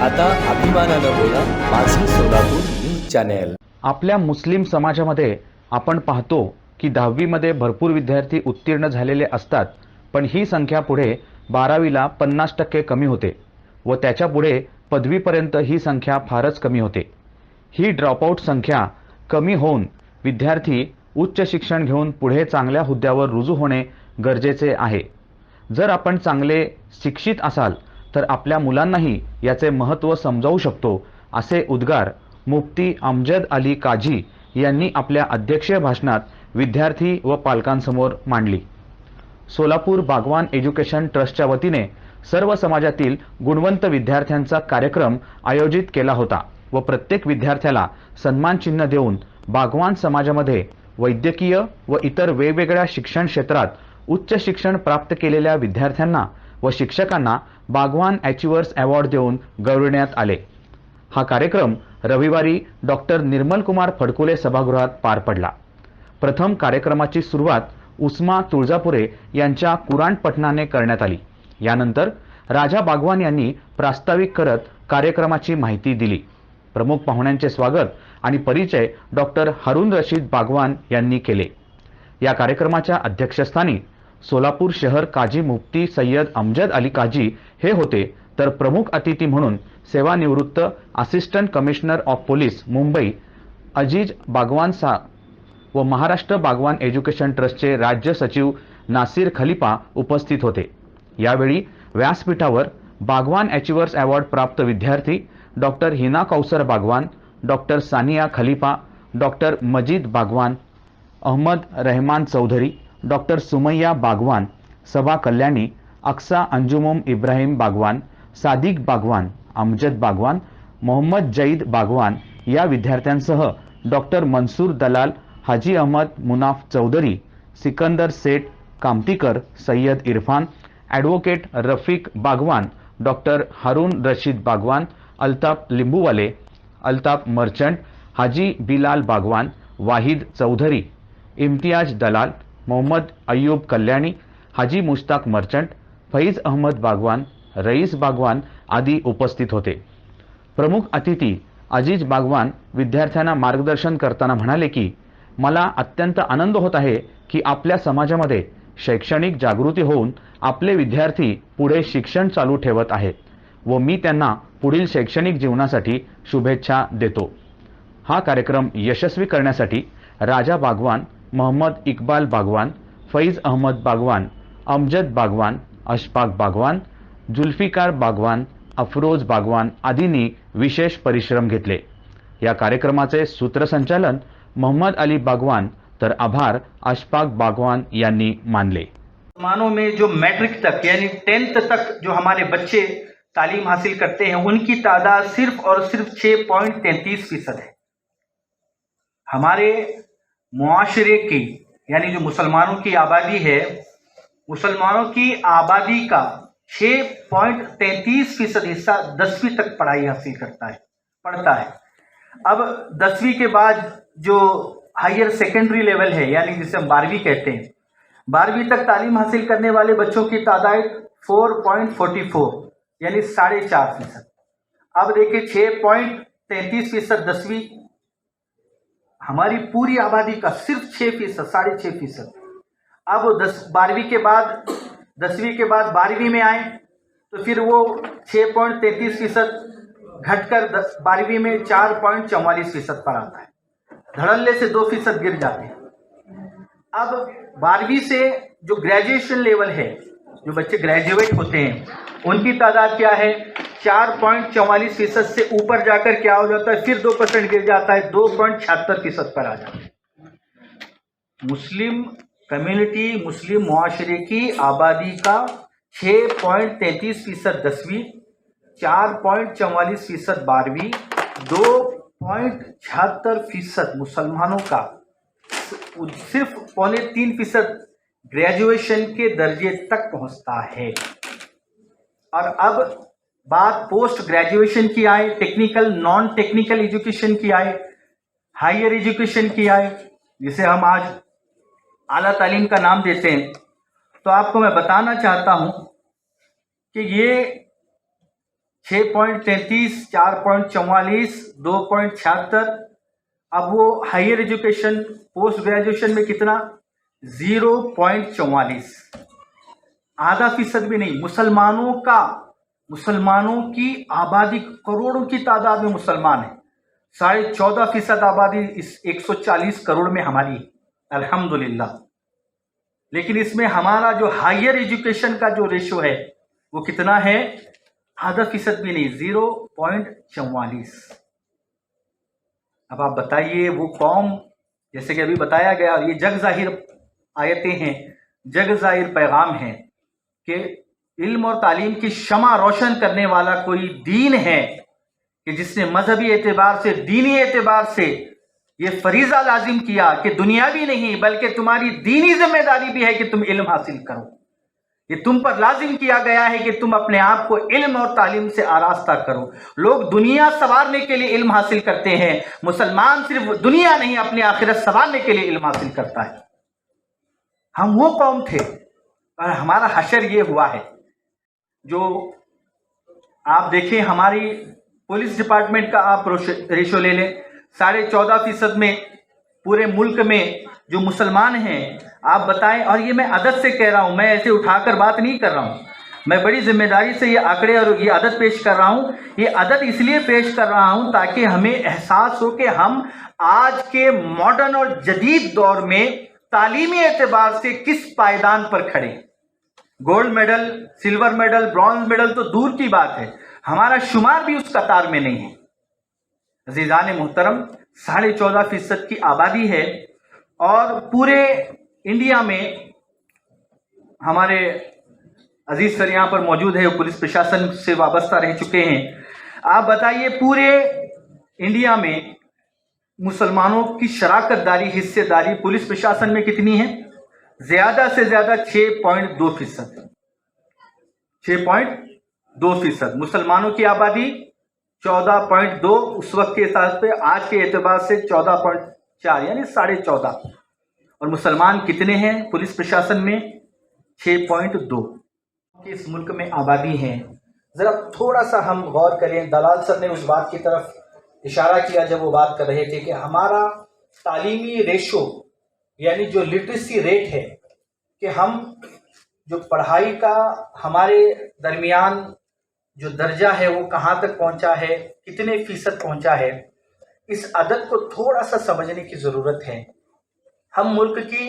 आता अभिमानानं बोला, माझं सोलापूर न्यूज चॅनेल. आपल्या मुस्लिम समाजामध्ये आपण पाहतो की 10वीमध्ये भरपूर विद्यार्थी उत्तीर्ण झालेले असतात, पण ही संख्या पुढे 12वीला 50% कमी होते व त्याच्या पुढे पदवीपर्यंत ही संख्या फारच कमी होते. ही ड्रॉपआउट संख्या कमी होऊन विद्यार्थी उच्च शिक्षण घेऊन पुढे चांगल्या हुद्द्यावर रुजू होणे गरजेचे आहे. जर आपण चांगले शिक्षित असाल तर आपल्या मुलांनाही याचे महत्त्व समजावू शकतो, असे उद्गार मुफ्ती अमजद अली काझी यांनी आपल्या अध्यक्षीय भाषणात विद्यार्थी व पालकांसमोर मांडली. सोलापूर बागवान एज्युकेशन ट्रस्टच्या वतीने सर्व समाजातील गुणवंत विद्यार्थ्यांचा कार्यक्रम आयोजित केला होता व प्रत्येक विद्यार्थ्याला सन्मान चिन्ह देऊन बागवान समाजामध्ये वैद्यकीय व इतर वेगवेगळ्या शिक्षण क्षेत्रात उच्च शिक्षण प्राप्त केलेल्या विद्यार्थ्यांना व शिक्षकांना बागवान अचिव्हर्स अवॉर्ड देऊन गौरविण्यात आले. हा कार्यक्रम रविवारी डॉक्टर निर्मल कुमार फडकुले सभागृहात पार पडला. प्रथम कार्यक्रमाची सुरुवात उस्मा तुळजापुरे यांच्या कुराण पठणाने करण्यात आली. यानंतर राजा बागवान यांनी प्रास्ताविक करत कार्यक्रमाची माहिती दिली. प्रमुख पाहुण्यांचे स्वागत आणि परिचय डॉक्टर हारून रशीद बागवान यांनी केले. या कार्यक्रमाच्या अध्यक्षस्थानी सोलापूर शहर काझी मुफ्ती सय्यद अमजद अली काझी हे होते, तर प्रमुख अतिथी म्हणून सेवानिवृत्त assistant commissioner of police Mumbai Aziz Bagwan व महाराष्ट्र बागवान एज्युकेशन ट्रस्टचे राज्य सचिव नासिर खलिफा उपस्थित होते. यावेळी व्यासपीठावर बागवान अचिव्हर्स अवॉर्ड प्राप्त विद्यार्थी डॉक्टर हिना कौसर बागवान, डॉक्टर सानिया खलिफा, डॉक्टर मजीद बागवान, अहमद रहमान चौधरी, डॉक्टर सुमैया बागवान, सबा कल्याणी, अक्सा अंजुम इब्राहिम बागवान, सादिक बागवान, अमजद बागवान, मोहम्मद जईद बागवान या विद्यार्थ्यांसह डॉक्टर मनसूर दलाल, हाजी अहमद मुनाफ चौधरी, सिकंदर सेठ कामतीकर, सय्यद इरफान, ॲडव्होकेट रफीक बागवान, डॉक्टर हारून रशीद बागवान, अल्ताफ लिंबूवाले, अल्ताफ मर्चंट, हाजी बिलाल बागवान, वाहिद चौधरी, इम्तियाज दलाल, मोहम्मद अय्यूब कल्याणी, हाजी मुश्ताक मर्चंट, फैज अहमद बागवान, रईस बागवान आदी उपस्थित होते. प्रमुख अतिथी अजीज बागवान विद्यार्थ्यांना मार्गदर्शन करताना म्हणाले की मला अत्यंत आनंद होत आहे की आपल्या समाजामध्ये शैक्षणिक जागृती होऊन आपले विद्यार्थी पुढे शिक्षण चालू ठेवत आहेत व मी त्यांना पुढील शैक्षणिक जीवनासाठी शुभेच्छा देतो. हा कार्यक्रम यशस्वी करण्यासाठी राजा बागवान, मोहम्मद इक्बाल बागवान, फैज अहमद बागवान, अमजद बागवान, अशफाक बागवान, जुल्फिकार बागवान, अफरोज बागवान आदींनी विशेष परिश्रम घेतले. या कार्यक्रमाचे सूत्रसंचालन मोहम्मद अली बागवान तर आभार अशफाक बागवान यांनी मानले. मुसलमानों में जो मैट्रिक तक यानी 10th तक जो हमारे बच्चे तालीम हासिल करते हैं उनकी तादाद सिर्फ और सिर्फ 6.33% है. हमारे मुआशरे की यानी जो मुसलमानों की आबादी है, मुसलमानों की आबादी का 6.33% हिस्सा 10वीं तक पढ़ाई हासिल पढ़ता है. अब 10वीं के बाद जो हायर सेकेंडरी लेवल है यानी जिसे हम 12वीं कहते हैं, 12वीं तक तालीम हासिल करने वाले बच्चों की तादाद 4.44 यानी 4.5%. अब देखिए 6.33% 10वीं, हमारी पूरी आबादी का सिर्फ 6%, 6.5%. अब 12वीं के बाद 10वीं के बाद 12वीं में आए तो फिर वो 6.33% घटकर 12वीं में 4.44% पर आता है. धड़ल्ले से 2% गिर जाते हैं. अब 12वीं से जो ग्रेजुएशन लेवल है, जो बच्चे ग्रेजुएट होते हैं, उनकी तादाद क्या है? 4.44% से ऊपर जाकर क्या हो जाता है? फिर 2% गिर जाता है, 2.76% पर आ जाता है. मुस्लिम कम्युनिटी, मुस्लिम मुआशरे की आबादी का 6.33% 10वीं, 4.44% 12वीं, 2.76% मुसलमानों का सिर्फ 2.3% ग्रेजुएशन के दर्जे तक पहुंचता है. और अब बात पोस्ट ग्रेजुएशन की आए, टेक्निकल नॉन टेक्निकल एजुकेशन की आए, हायर एजुकेशन की आए, जिसे हम आज आला तालीम का नाम देते हैं, तो आपको मैं बताना चाहता हूं कि ये 6.33, 4.44, 2.76। अब वो हायर एजुकेशन पोस्ट ग्रेजुएशन में कितना, 0.44, आधा फीसद भी नहीं। मुसलमानों की आबादी करोड़ों की तादाद में मुसलमान है, 14.5% आबादी इस 140 करोड़ में हमारी, अल्हम्दुलिल्लाह। लेकिन इसमें हमारा जो हायर एजुकेशन का जो रेशो है वो कितना है, आधा फीसद भी नहीं, 0.44। अब आप बताइए वो कौम, जैसे कि अभी बताया गया, और ये जग जाहिर आयतें हैं, जग जाहिर पैगाम है कि इल्म और तालीम की शमा रोशन करने वाला कोई दीन है कि जिसने मजहबी एतबार से, दीनी एतबार से ये फरीजा लाजिम किया कि दुनियावी नहीं बल्कि तुम्हारी दीनी जिम्मेदारी भी है कि तुम इल्म हासिल करो। ये तुम पर लाजिम किया गया है कि तुम अपने आप को इल्म और तालीम से आरास्ता करो। लोग दुनिया संवारने के लिए इल्म हासिल करते हैं, मुसलमान सिर्फ दुनिया नहीं अपनी आखिरत संवारने के लिए इल्म हासिल करता है। हम वो कौम थे और हमारा हशर ये हुआ है। जो आप देखें, हमारी पुलिस डिपार्टमेंट का आप रेशो ले लें, 14.5% में पूरे मुल्क में जो मुसलमान हैं, आप बताएं। और ये मैं अदद से कह रहा हूँ, मैं ऐसे उठाकर बात नहीं कर रहा हूँ, मैं बड़ी जिम्मेदारी से ये आंकड़े और ये अदद पेश कर रहा हूँ। ये अदद इसलिए पेश कर रहा हूँ ताकि हमें एहसास हो कि हम आज के मॉडर्न और जदीद दौर में तालीमी एतबार से किस पायदान पर खड़े। Gold medal, silver medal, bronze medal तो दूर की बात है, हमारा शुमार भी उस कतार में नहीं है। अजीजान मोहतरम, 14.5% की आबादी है और पूरे इंडिया में हमारे अजीज सर यहाँ पर मौजूद है, वो पुलिस प्रशासन से वाबस्ता रह चुके हैं। आप बताइए पूरे इंडिया में मुसलमानों की शराकतदारी, हिस्सेदारी पुलिस प्रशासन में कितनी है? ज्यादा से ज्यादा 6.2%। 6.2%। मुसलमानों की आबादी 14.2, उस वक्त के हिसाब से आज के एतबार से 14.4 यानी 14.5। और मुसलमान कितने हैं पुलिस प्रशासन में? 6.2 की इस मुल्क में आबादी है। ज़रा थोड़ा सा हम गौर करें, दलाल सर ने उस बात की तरफ इशारा किया जब वो बात कर रहे थे कि हमारा तालीमी रेशो यानी जो लिटरेसी रेट है, कि हम जो पढ़ाई का हमारे दरमियान जो दर्जा है वो कहाँ तक पहुँचा है, कितने फीसद पहुँचा है, इस अदद को थोड़ा सा समझने की ज़रूरत है। हम मुल्क की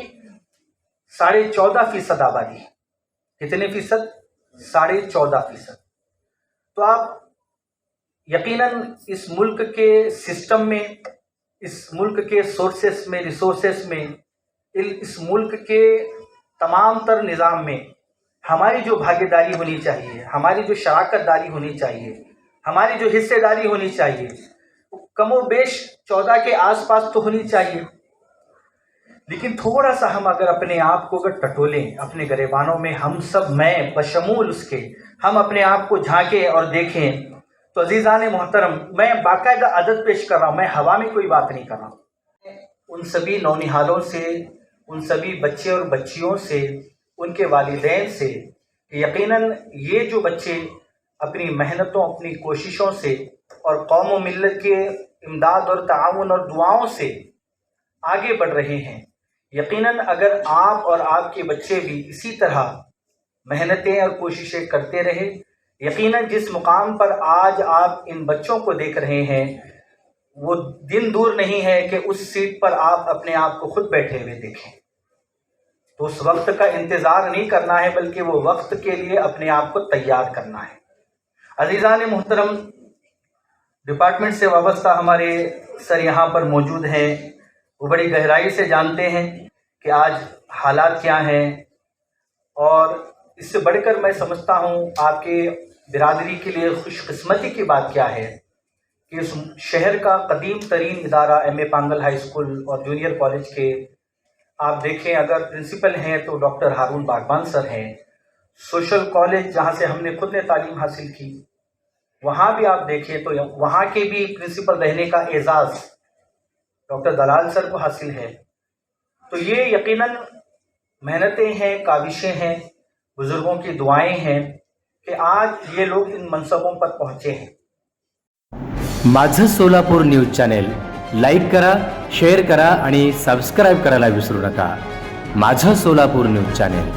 14.5% आबादी, कितने फीसद? 14.5%। तो आप यकीनन इस मुल्क के सिस्टम में, इस मुल्क के सोर्सेस में, रिसोर्सेस में, इस मुल्क के तमाम तर निज़ाम में हमारी जो भागीदारी होनी चाहिए, हमारी जो शराकतदारी होनी चाहिए, हमारी जो हिस्सेदारी होनी चाहिए, कमो बेश 14 के आसपास तो होनी चाहिए। लेकिन थोड़ा सा हम अगर अपने आप को अगर टटोलें, अपने गरेबानों में हम सब, मैं बशमूल उसके, हम अपने आप को झांकें और देखें, तो अजीज़ान मोहतरम, मैं बाकायदा अदद पेश कर रहा हूँ, मैं हवा में कोई बात नहीं कर रहा हूँ। उन सभी नौनिहालों से, उन सभी बच्चे और बच्चियों से, उनके वालिदैन से, यकीनन ये जो बच्चे अपनी मेहनतों, अपनी कोशिशों से और कौम व मिल्लत के इमदाद और ताउन और दुआओं से आगे बढ़ रहे हैं। यकीनन अगर आप और आपके बच्चे भी इसी तरह मेहनतें और कोशिशें करते रहे, यकीनन जिस मुकाम पर आज आप इन बच्चों को देख रहे हैं, वो दिन दूर नहीं है कि उस सीट पर आप अपने आप को खुद बैठे हुए देखें। तो उस वक्त का इंतज़ार नहीं करना है, बल्कि वो वक्त के लिए अपने आप को तैयार करना है। अजीज़ान मोहतरम, डिपार्टमेंट से वाबस्ता हमारे सर यहाँ पर मौजूद हैं, वो बड़ी गहराई से जानते हैं कि आज हालात क्या हैं, और इससे बढ़कर मैं समझता हूँ आपके बिरादरी के लिए खुशकिस्मती की बात क्या है कि इस शहर का कदीम तरीन इदारा M.A. पांगल हाई स्कूल और जूनियर कॉलेज के आप देखें, अगर प्रिंसिपल हैं तो डॉक्टर हारून बागबान सर हैं। सोशल कॉलेज जहाँ से हमने खुद ने तालीम हासिल की, वहाँ भी आप देखें तो वहाँ के भी प्रिंसिपल रहने का एजाज़ डॉक्टर दलाल सर को हासिल है। तो ये यकीनन मेहनतें हैं, काविशें हैं, बुज़ुर्गों की दुआएं हैं कि आज ये लोग इन मनसबों पर पहुंचे हैं। माझं सोलापूर न्यूज चॅनेल लाईक करा, शेअर करा आणि सबस्क्राईब करायला विसरू नका. माझं सोलापूर न्यूज चॅनेल.